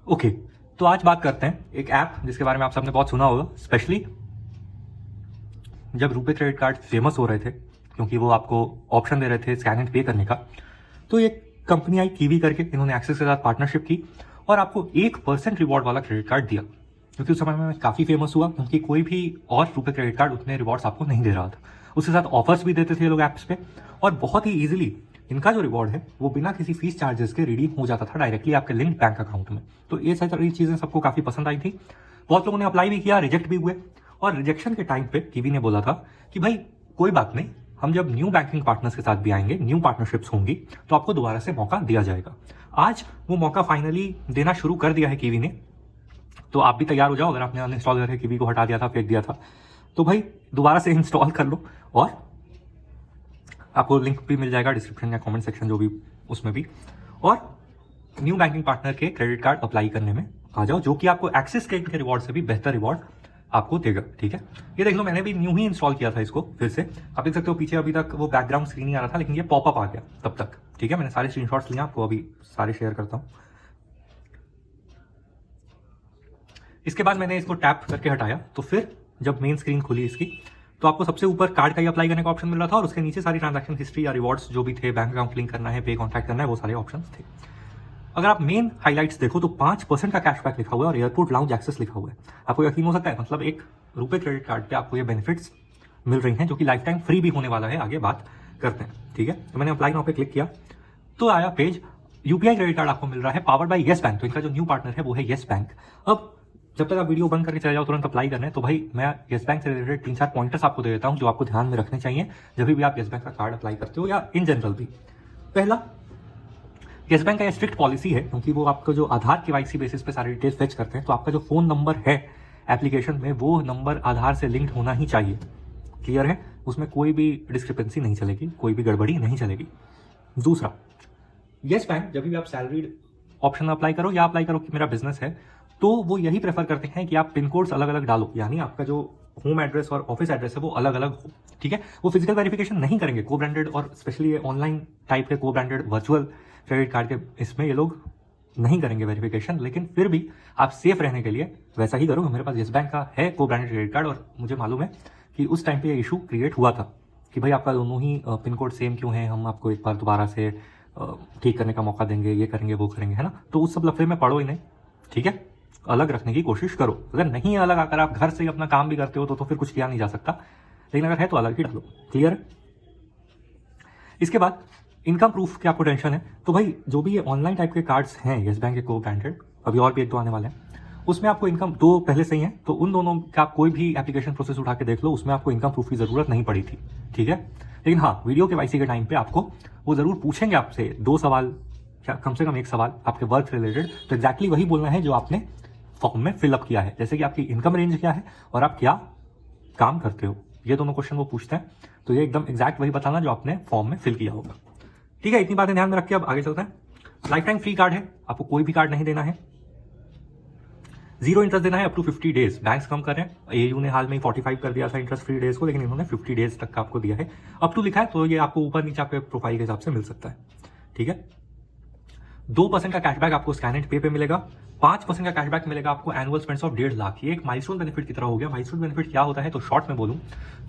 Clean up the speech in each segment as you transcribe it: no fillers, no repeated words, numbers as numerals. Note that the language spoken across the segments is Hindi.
ओके, तो आज बात करते हैं एक ऐप जिसके बारे में आप सबने बहुत सुना होगा, स्पेशली जब रुपे क्रेडिट कार्ड फेमस हो रहे थे, क्योंकि वो आपको ऑप्शन दे रहे थे स्कैन एंड पे करने का। तो एक कंपनी आई कीवी करके, इन्होंने एक्सिस के साथ पार्टनरशिप की और आपको 1% रिवॉर्ड वाला क्रेडिट कार्ड दिया, क्योंकि उस समय में काफ़ी फेमस हुआ, क्योंकि कोई भी और रुपे क्रेडिट कार्ड उतने रिवॉर्ड्स आपको नहीं दे रहा था। उसके साथ ऑफर्स भी देते थे ये लोग ऐप्स पे, और बहुत ही ईजिली इनका जो रिवॉर्ड है वो बिना किसी फीस चार्जेस के रिडीम हो जाता था डायरेक्टली आपके लिंक्ड बैंक अकाउंट में। तो ये सारी चीज़ें सबको काफ़ी पसंद आई थी। बहुत लोगों ने अप्लाई भी किया, रिजेक्ट भी हुए, और रिजेक्शन के टाइम पे कीवी ने बोला था कि भाई कोई बात नहीं, हम जब न्यू बैंकिंग पार्टनर्स के साथ भी आएंगे, न्यू पार्टनरशिप्स होंगी, तो आपको दोबारा से मौका दिया जाएगा। आज वो मौका फाइनली देना शुरू कर दिया है कीवी ने। तो आप भी तैयार हो जाओ, अगर आपने अनइंस्टॉल करके कीवी को हटा दिया था, फेंक दिया था, तो भाई दोबारा से इंस्टॉल कर लो, और आपको लिंक भी मिल जाएगा डिस्क्रिप्शन या कमेंट सेक्शन, जो भी उसमें भी। और न्यू बैंकिंग पार्टनर के क्रेडिट कार्ड अप्लाई करने में आ जाओ, जो कि आपको एक्सिस के रिवॉर्ड से भी बेहतर रिवॉर्ड आपको देगा। ठीक है, ये देख लो, मैंने भी न्यू ही इंस्टॉल किया था इसको फिर से। आप देख सकते हो पीछे अभी तक वो बैकग्राउंड स्क्रीन ही आ रहा था, लेकिन ये पॉपअप आ गया तब तक। ठीक है, मैंने सारे स्क्रीनशॉट्स लिए, आपको अभी सारे शेयर करता हूँ। इसके बाद मैंने इसको टैप करके हटाया, तो फिर जब मेन स्क्रीन खुली इसकी, तो आपको सबसे ऊपर कार्ड का ही अप्लाई करने का ऑप्शन मिल रहा था, और उसके नीचे सारी ट्रांजैक्शन हिस्ट्री या रिवॉर्ड्स जो भी थे, बैंक अकाउंट लिंक करना है, पे कॉन्टैक्ट करना है, वो सारे ऑप्शन थे। अगर आप मेन हाइलाइट्स देखो तो 5% का कैशबैक लिखा हुआ है और एयरपोर्ट लाउंज एक्सेस लिखा हुआ है। आपको यकीन हो सकता है, मतलब एक रुपे क्रेडिट कार्ड पे आपको ये बेनिफिट्स मिल रही हैं, जो कि लाइफ टाइम फ्री भी होने वाला है, आगे बात करते हैं। ठीक है, तो मैंने अप्लाई नाउ पे क्लिक किया, तो आया पेज, यूपीआई क्रेडिट कार्ड आपको मिल रहा है पावर्ड बाय येस बैंक। तो इनका जो न्यू पार्टनर है वो है येस बैंक। अब जब तक आप वीडियो बंद करके चले जाओ तुरंत अप्लाई करने, तो भाई मैं येस बैंक से रिलेटेड 3-4 पॉइंटर्स आपको दे देता हूं, जो आपको ध्यान में रखने चाहिए जब भी आप येस बैंक का कार्ड अप्लाई करते हो, या इन जनरल भी। पहला, येस बैंक का ये स्ट्रिक्ट पॉलिसी है, क्योंकि वो आपका जो आधार केवाईसी बेसिस पे सारी डिटेल्स फेच करते हैं, तो आपका जो फोन नंबर है एप्लीकेशन में, वो नंबर आधार से लिंक्ड होना ही चाहिए। क्लियर है, उसमें कोई भी डिस्क्रिपेंसी नहीं चलेगी, कोई भी गड़बड़ी नहीं चलेगी। दूसरा, येस बैंक जब भी आप सैलरीड ऑप्शन में अप्लाई करो या अप्लाई करो कि मेरा बिजनेस है, तो वो यही प्रेफर करते हैं कि आप पिन कोड्स अलग अलग डालो, यानी आपका जो होम एड्रेस और ऑफिस एड्रेस है वो अलग अलग हो। ठीक है, वो फिजिकल वेरिफिकेशन नहीं करेंगे को ब्रांडेड, और स्पेशली ऑनलाइन टाइप के को ब्रांडेड वर्चुअल क्रेडिट कार्ड के इसमें ये लोग नहीं करेंगे वेरिफिकेशन, लेकिन फिर भी आप सेफ रहने के लिए वैसा ही करो। मेरे पास येस बैंक का है को ब्रांडेड क्रेडिट कार्ड, और मुझे मालूम है कि उस टाइम पे ये इशू क्रिएट हुआ था कि भाई आपका दोनों ही पिन कोड सेम क्यों है, हम आपको एक बार दोबारा से ठीक करने का मौका देंगे, ये करेंगे वो करेंगे, है ना। तो उस सब लफड़े में पड़ो ही नहीं। ठीक है, अलग रखने की कोशिश करो। अगर नहीं अलग, अगर आप घर से अपना काम भी करते हो तो फिर कुछ किया नहीं जा सकता, लेकिन अगर है तो अलग ही डालो। क्लियर है। इसके बाद इनकम प्रूफ की आपको टेंशन है, तो भाई जो भी ये ऑनलाइन टाइप के कार्ड्स हैं येस बैंक के को ब्रांडेड, अभी और भी एक दो आने वाले हैं, उसमें आपको इनकम दो पहले से ही है, तो उन दोनों का आप कोई भी एप्लीकेशन प्रोसेस उठा के देख लो, उसमें आपको इनकम प्रूफ की जरूरत नहीं पड़ी थी। ठीक है, लेकिन हाँ, वीडियो के वाईसी के टाइम पे आपको वो जरूर पूछेंगे आपसे 2 सवाल, या कम से कम 1 सवाल आपके वर्क रिलेटेड, तो एग्जैक्टली वही बोलना है जो आपने फॉर्म में फिलअप किया है, जैसे कि आपकी इनकम रेंज क्या है और आप क्या काम करते हो, ये दोनों क्वेश्चन वो पूछते हैं, तो ये एकदम एग्जैक्ट वही बताना जो आपने फॉर्म में फिल किया होगा। ठीक है, इतनी बातें ध्यान में रख के अब आगे चलते हैं। लाइफ टाइम फ्री कार्ड है, आपको कोई भी कार्ड नहीं देना है, 0 इंटरेस्ट देना है अप टू 50 डेज। बैंक्स कम कर रहे हैं, एयू ने हाल में 45 कर दिया था इंटरेस्ट फ्री डेज को, लेकिन इन्होंने 50 डेज तक का आपको दिया है। अप टू लिखा है, तो ये आपको ऊपर नीचे आपके प्रोफाइल के हिसाब से मिल सकता है। ठीक है, 2% का कैशबैक आपको स्कैन एंड पे मिलेगा, 5% का कैशबैक मिलेगा आपको एनुअल स्पेंड्स ऑफ 1.5 लाख। ये एक माइलस्टोन बेनिफिट की तरह हो गया। माइलस्टोन बेनिफिट क्या होता है, तो शॉर्ट में बोलूं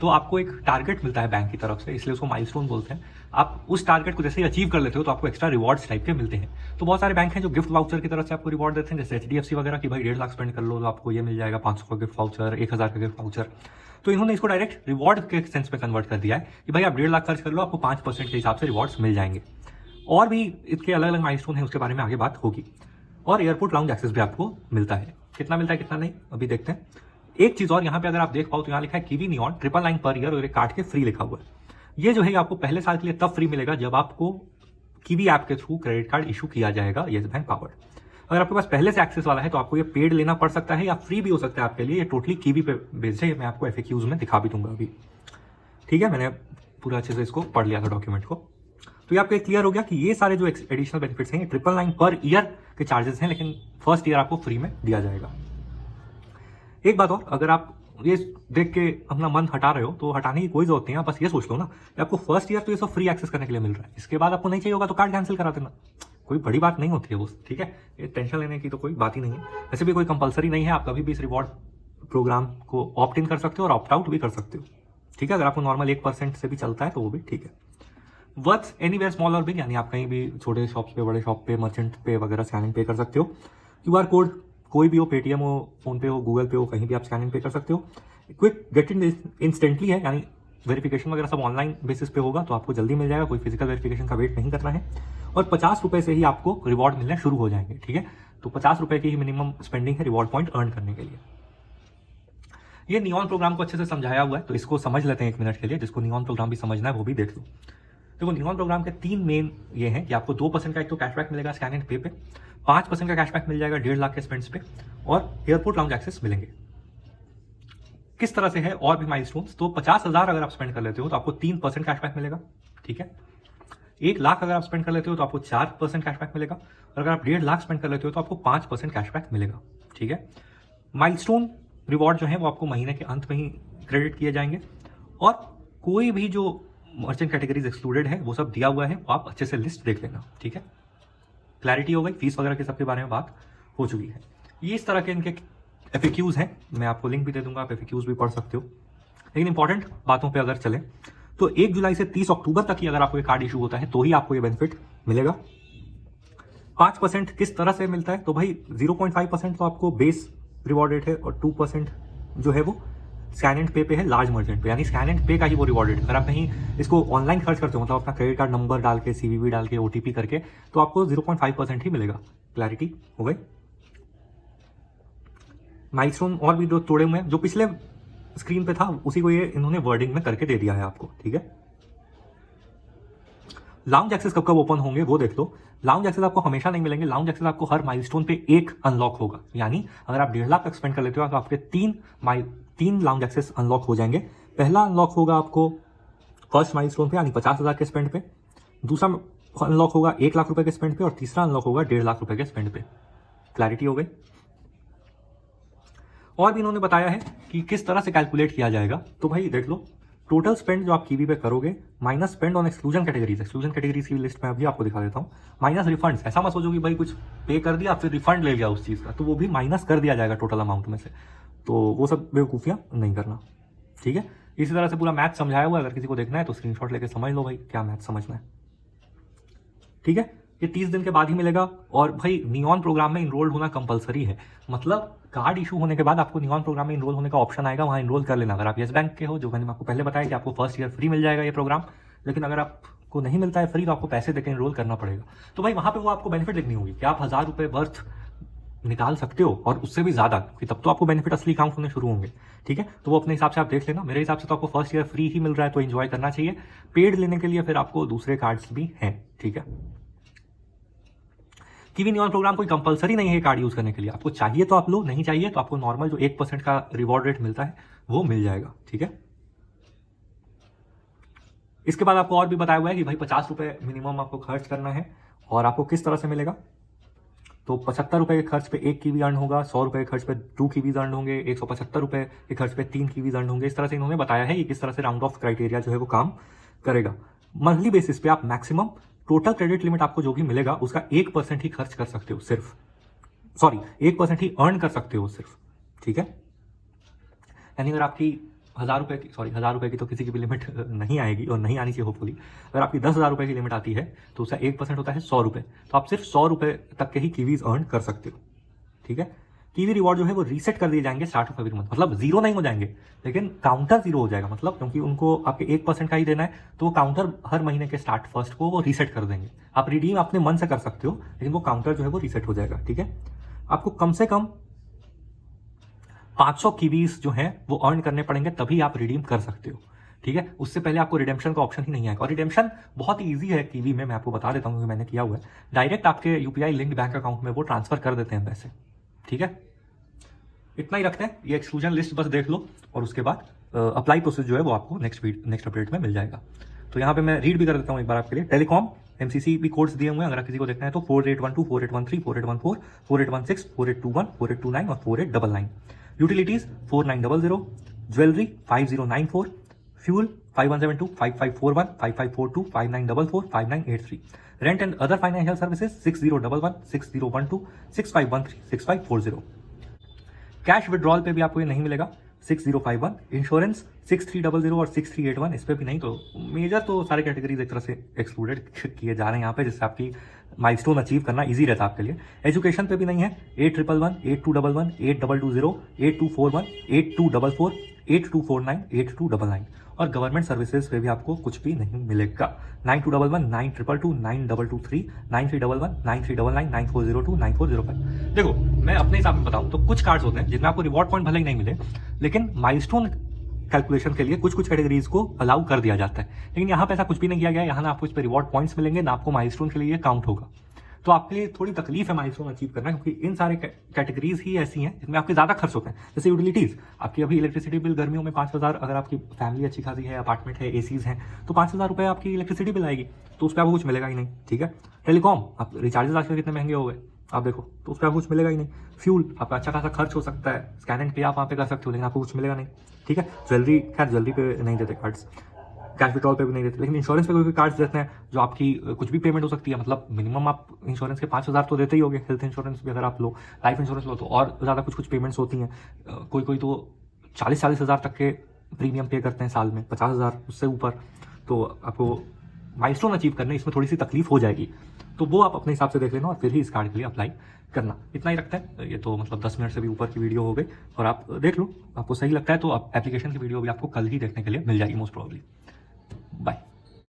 तो आपको एक टारगेट मिलता है बैंक की तरफ से, इसलिए उसको माइलस्टोन बोलते हैं। आप उस टारगेट को जैसे ही अचीव कर लेते हो तो आपको एक्स्ट्रा रिवॉर्ड्स टाइप के मिलते हैं। तो बहुत सारे बैंक हैं जो गिफ्ट वाउचर की तरफ से आपको रिवॉर्ड देते हैं, जैसे HDFC वगैरह की, भाई 1.5 लाख स्पेंड कर लो तो आपको ये मिल जाएगा 500 का गिफ्ट वाउचर, 1000 का गिफ्ट वाउचर। तो इन्होंने इसको डायरेक्ट रिवॉर्ड के सेंस में कन्वर्ट कर दिया है कि भाई आप 1.5 लाख खर्च कर लो, आपको 5% के हिसाब से रिवॉर्ड्स मिल जाएंगे। और भी इसके अलग अलग माइलस्टोन है, उसके बारे में आगे बात होगी। और एयरपोर्ट लाउंज एक्सेस भी आपको मिलता है, कितना मिलता है कितना नहीं अभी देखते हैं। एक चीज और यहाँ पे अगर आप देख पाओ तो यहाँ लिखा है कीवी नियॉन 999 पर ईयर और एक कार्ड के फ्री लिखा हुआ है। ये जो है आपको पहले साल के लिए तब फ्री मिलेगा जब आपको कीवी ऐप के थ्रू क्रेडिट कार्ड इशू किया जाएगा येस बैंक पावर्ड। अगर आपके पास पहले से एक्सेस वाला है तो आपको ये पेड लेना पड़ सकता है या फ्री भी हो सकता है आपके लिए। ये टोटली कीवी पे बेस्ड है, मैं आपको FAQs में दिखा भी दूंगा अभी। ठीक है, मैंने पूरा अच्छे से इसको पढ़ लिया था डॉक्यूमेंट को, तो ये आपको क्लियर हो गया कि ये सारे जो एडिशनल बेनिफिट्स हैं 999 पर ईयर के चार्जेस हैं, लेकिन फर्स्ट ईयर आपको फ्री में दिया जाएगा। एक बात और, अगर आप ये देख के अपना मन हटा रहे हो तो हटाने की कोई जरूरत नहीं है, बस ये सोच लो ना कि आपको फर्स्ट ईयर तो ये सब फ्री एक्सेस करने के लिए मिल रहा है, इसके बाद आपको नहीं चाहिए होगा तो कार्ड कैंसिल करा देना, कोई बड़ी बात नहीं होती है वो, ठीक है, ये टेंशन लेने की तो कोई बात ही नहीं है। वैसे भी कोई कंपलसरी नहीं है, आप कभी भी इस रिवॉर्ड प्रोग्राम को ऑप्ट इन कर सकते हो और ऑप्ट आउट भी कर सकते हो, ठीक है। अगर आपको नॉर्मल 1% से भी चलता है तो वो भी ठीक है। वर्थ एनीवेयर स्मॉल और बिग, यानी आप कहीं भी छोटे शॉप्स पे, बड़े शॉप पे, मर्चेंट पे वगैरह स्कैनिंग पे कर सकते हो। QR कोड कोई भी हो, पेटीएम हो, फोन पे हो, गूगल पे हो, कहीं भी आप स्कैनिंग पे कर सकते हो। क्विक गेट इन इंस्टेंटली है, यानी वेरिफिकेशन वगैरह सब ऑनलाइन बेसिस पे होगा तो आपको जल्दी मिल जाएगा, कोई फिजिकल वेरिफिकेशन का वेट नहीं करना है। और 50 रुपए से ही आपको रिवॉर्ड मिलने शुरू हो जाएंगे, ठीक है। तो 50 रुपए की ही मिनिमम स्पेंडिंग है रिवॉर्ड पॉइंट अर्न करने के लिए। ये नियॉन प्रोग्राम को अच्छे से समझाया हुआ है, तो इसको समझ लेते हैं 1 मिनट के लिए। जिसको नियॉन प्रोग्राम भी समझना है वो भी देख लो। देखो, नियॉन प्रोग्राम के 3 मेन ये हैं कि आपको 2% का एक तो कैशबैक मिलेगा स्कैन एंड पे पे, 5% का कैशबैक मिल जाएगा 1.5 लाख के स्पेंड्स पे, और एयरपोर्ट लाउंज एक्सेस मिलेंगे। किस तरह से है और भी माइलस्टोन्स, तो 50,000 अगर आप स्पेंड कर लेते हो तो आपको 3% कैशबैक मिलेगा, ठीक है। 1 लाख अगर आप स्पेंड कर लेते हो तो आपको 4% कैशबैक मिलेगा, और अगर आप 1.5 लाख स्पेंड कर लेते हो तो आपको 5% कैशबैक मिलेगा, ठीक है। माइलस्टोन रिवॉर्ड जो है वो आपको महीने के अंत में ही क्रेडिट किए जाएंगे, और कोई भी जो मर्चेंट कैटेगरीज एक्सक्लूडेड है वो सब दिया हुआ है, आप अच्छे से लिस्ट देख लेना, ठीक है। क्लैरिटी हो गई, फीस वगैरह के सबके बारे में बात हो चुकी है। ये इस तरह के इनके FAQs हैं, मैं आपको लिंक भी दे दूंगा, आप FAQs भी पढ़ सकते हो। लेकिन इंपॉर्टेंट बातों पे अगर चले तो 1 जुलाई से 30 अक्टूबर तक ही अगर आपको ये कार्ड इशू होता है तो ही आपको ये बेनिफिट मिलेगा। 5% किस तरह से मिलता है, तो भाई 0.5% तो आपको बेस रिवॉर्ड रेट है, और 2% जो है वो स्कैन एंड पे है लार्ज मर्चेंट पे, यानी स्कैन एंड पे का ही वो रिवॉर्ड रेट। अगर आप कहीं इसको ऑनलाइन खर्च करते हो, मतलब अपना क्रेडिट कार्ड नंबर डाल के, CVV डाल के, OTP करके, तो आपको 0.5% ही मिलेगा। क्लैरिटी हो गई। माइलस्टोन और भी जो तोड़े हुए हैं, जो पिछले स्क्रीन पे था उसी को ये इन्होंने वर्डिंग में करके दे दिया है आपको, ठीक है। लाउंज एक्सेस कब कब ओपन होंगे वो देख लो। लाउंज एक्सेस आपको हमेशा नहीं मिलेंगे, लाउंज एक्सेस आपको हर माइलस्टोन पे 1 अनलॉक होगा, यानी अगर आप 1.5 लाख तक स्पेंड कर लेते हो तो आपके 3 लाउंज एक्सेस अनलॉक हो जाएंगे। पहला अनलॉक होगा आपको फर्स्ट माइलस्टोन पे, यानी 50,000 के स्पेंड पे। दूसरा अनलॉक होगा 1 लाख रुपए के स्पेंड पे, और तीसरा अनलॉक होगा 1.5 लाख रुपए के स्पेंड पे। क्लैरिटी हो गई। और भी इन्होंने बताया है कि किस तरह से कैलकुलेट किया जाएगा, तो भाई देख लो, टोटल स्पेंड जो आप कीवी पे करोगे minus spend on exclusion categories की लिस्ट में अभी आपको दिखा देता हूँ, माइनस रिफंड्स। ऐसा मत सोचो कि भाई कुछ पे कर दिया फिर रिफंड ले लिया उस चीज का, तो वो भी माइनस कर दिया जाएगा टोटल अमाउंट में से, तो वो सब बेवकूफियां नहीं करना, ठीक है। इसी तरह से पूरा मैथ समझाया हुआ है, अगर किसी को देखना है तो स्क्रीनशॉट लेके समझ लो भाई क्या मैथ समझना है, ठीक है। ये 30 दिन के बाद ही मिलेगा, और भाई नियॉन प्रोग्राम में इनरोल्ड होना कंपलसरी है, मतलब कार्ड इशू होने के बाद आपको नियॉन प्रोग्राम में इनरोल होने का ऑप्शन आएगा, वहां इनरोल कर लेना। अगर आप येस बैंक के हो, जो मैंने आपको पहले बताया कि आपको फर्स्ट ईयर फ्री मिल जाएगा ये प्रोग्राम, लेकिन अगर आपको नहीं मिलता है फ्री तो आपको पैसे देकर इनरोल करना पड़ेगा। तो भाई वहां पे वो आपको बेनिफिट देखनी होगी कि आप 1000 रुपए वर्थ निकाल सकते हो, और उससे भी ज्यादा, कि तब तो आपको बेनिफिट असली काउंट होने शुरू होंगे, ठीक है। तो वो अपने हिसाब से आप देख लेना। मेरे हिसाब से तो आपको फर्स्ट ईयर फ्री ही मिल रहा है तो एंजॉय करना चाहिए। पेड लेने के लिए फिर आपको दूसरे कार्ड्स भी हैं, ठीक है। कीवी नियॉन प्रोग्राम कोई कंपलसरी नहीं है कार्ड यूज करने के लिए, आपको चाहिए तो आप लो, नहीं चाहिए तो आपको नॉर्मल जो 1% का रिवॉर्ड रेट मिलता है वो मिल जाएगा, ठीक है। इसके बाद आपको और भी बताया हुआ है कि भाई 50 रुपए मिनिमम आपको खर्च करना है, और आपको किस तरह से मिलेगा, तो 75 रुपए के खर्च पे 1 कीवी अर्न होगा, 100 रुपए के खर्च पे 2 कीवीज अर्न होंगे, 175 रुपए के खर्च पे 3 कीवीज अर्न होंगे। इस तरह से इन्होंने बताया है कि किस तरह से राउंड ऑफ क्राइटेरिया जो है वो काम करेगा। मंथली बेसिस पे आप मैक्सिमम टोटल क्रेडिट लिमिट आपको जो भी मिलेगा उसका 1% ही खर्च कर सकते हो सिर्फ, 1% ही अर्न कर सकते हो सिर्फ, ठीक है। यानी अगर आपकी 1000 रुपए की तो किसी की भी लिमिट नहीं आएगी और नहीं आनी चाहिए होपफुली। अगर आपकी 10,000 रुपए की लिमिट आती है तो उसका 1% होता है 100 रुपए, तो आप सिर्फ 100 रुपए तक के ही कीवीज अर्न कर सकते हो, ठीक है। कीवी रिवॉर्ड जो है वो रीसेट कर दिए जाएंगे स्टार्ट ऑफ एवरी मंथ, मतलब जीरो नहीं हो जाएंगे लेकिन काउंटर जीरो हो जाएगा, मतलब क्योंकि उनको आपके 1% का ही देना है तो वो काउंटर हर महीने के स्टार्ट फर्स्ट को वो रीसेट कर देंगे। आप रिडीम अपने मन से कर सकते हो लेकिन वो काउंटर जो है वो रीसेट हो जाएगा, ठीक है। आपको कम से कम 500 कीवीज जो है वो अर्न करने पड़ेंगे तभी आप रिडीम कर सकते हो, ठीक है। उससे पहले आपको रिडेम्पशन का ऑप्शन ही नहीं आएगा, और रिडेम्पशन बहुत ही ईजी है कीवी में, मैं आपको बता देता हूँ क्योंकि मैंने किया हुआ है। डायरेक्ट आपके यूपीआई लिंक्ड बैंक अकाउंट में वो ट्रांसफर कर देते हैं पैसे, ठीक है। इतना ही रखते हैं, ये एक्सक्लूजन लिस्ट बस देख लो, और उसके बाद अप्लाई प्रोसेस जो है वो आपको नेक्स्ट अपडेट में मिल जाएगा। तो यहाँ पे मैं रीड भी कर देता हूँ एक बार आपके लिए। टेलीकॉम MCC भी कोड्स दिए हुए हैं, अगर किसी को देखना है तो 4812, 4813, 4814, 4816, 4821, 4829 और 4899। Utilities 4900, jewellery 5094, fuel 5172 5541 5542 5944 5983। Rent and other financial services 6011 6012 6513 6540। Cash withdrawal पे भी आपको ये नहीं मिलेगा 6051। इंश्योरेंस 6300 और 6381 इस पे भी नहीं। तो मेजर तो सारे कैटेगरीज एक तरह से एक्सक्लूडेड किए जा रहे हैं यहाँ पे, जिससे आपकी माइलस्टोन अचीव करना इजी रहता है आपके लिए। एजुकेशन पे भी नहीं है 8111 8211 8220 8241 8244 8249 8299। और गवर्नमेंट सर्विसेज पे भी आपको कुछ भी नहीं मिलेगा 9211 9222 9223 9311 9399 9402 9405। देखो मैं अपने हिसाब में बताऊं तो कुछ कार्ड्स होते हैं जिनमें आपको रिवॉर्ड पॉइंट भले ही नहीं मिले, लेकिन माइलस्टोन कैलकुलेशन के लिए कुछ कुछ कैटेगरीज को अलाउ कर दिया जाता है। लेकिन यहाँ पे ऐसा कुछ भी नहीं किया गया है। यहाँ ना आपको इस पर रिवॉर्ड पॉइंट्स मिलेंगे, ना आपको माइलस्टोन के लिए काउंट होगा। तो आपके लिए थोड़ी तकलीफ है माइलस्टोन अचीव करना, क्योंकि इन सारे कैटेगरीज ही ऐसी हैं जिनमें आपके ज्यादा खर्च होते हैं। जैसे यूटिलिटीज, आपकी अभी इलेक्ट्रिसिटी बिल गर्मियों में 5000, अगर आपकी फैमिली अच्छी खासी है, अपार्टमेंट है, एसीज हैं, तो 5000 रुपये आपकी इलेक्ट्रिसिटी बिल आएगी, तो उस पर आपको कुछ मिलेगा ही नहीं। ठीक है। टेलीकॉम, आप रिचार्जेस आजकल कितने महंगे हो गए आप देखो, तो उस पर आपको कुछ मिलेगा ही नहीं। फ्यूल, आपका अच्छा खासा खर्च हो सकता है, स्कैन एंड पे आप वहाँ पे कर सकते हो, लेकिन आपको कुछ मिलेगा नहीं। ठीक है। ज्वेलरी, खैर ज्वेलरी पे नहीं देते कार्ड्स, कैश विड्रॉल पे भी नहीं देते, लेकिन इंश्योरेंस पे कोई कार्ड्स देते हैं जो आपकी कुछ भी पेमेंट हो सकती है। मतलब मिनिमम आप इंश्योरेंस के 5000 तो देते ही होंगे। हेल्थ इंश्योरेंस भी अगर आप लो, लाइफ इंश्योरेंस लो, तो और ज़्यादा कुछ कुछ पेमेंट्स होती हैं। कोई कोई तो 40-40 हज़ार तक के प्रीमियम पे करते हैं साल में, 50,000 उससे ऊपर। तो आपको माइलस्टोन अचीव करने इसमें थोड़ी सी तकलीफ हो जाएगी, तो वो आप अपने हिसाब से देख लेना और फिर ही इस कार्ड के लिए अप्लाई करना। इतना ही रखता है। ये तो मतलब 10 मिनट से भी ऊपर की वीडियो हो गई, और आप देख लो, आपको सही लगता है तो आप एप्लीकेशन की वीडियो भी आपको कल ही देखने के लिए मिल जाएगी मोस्ट प्रोबेबली। बाय।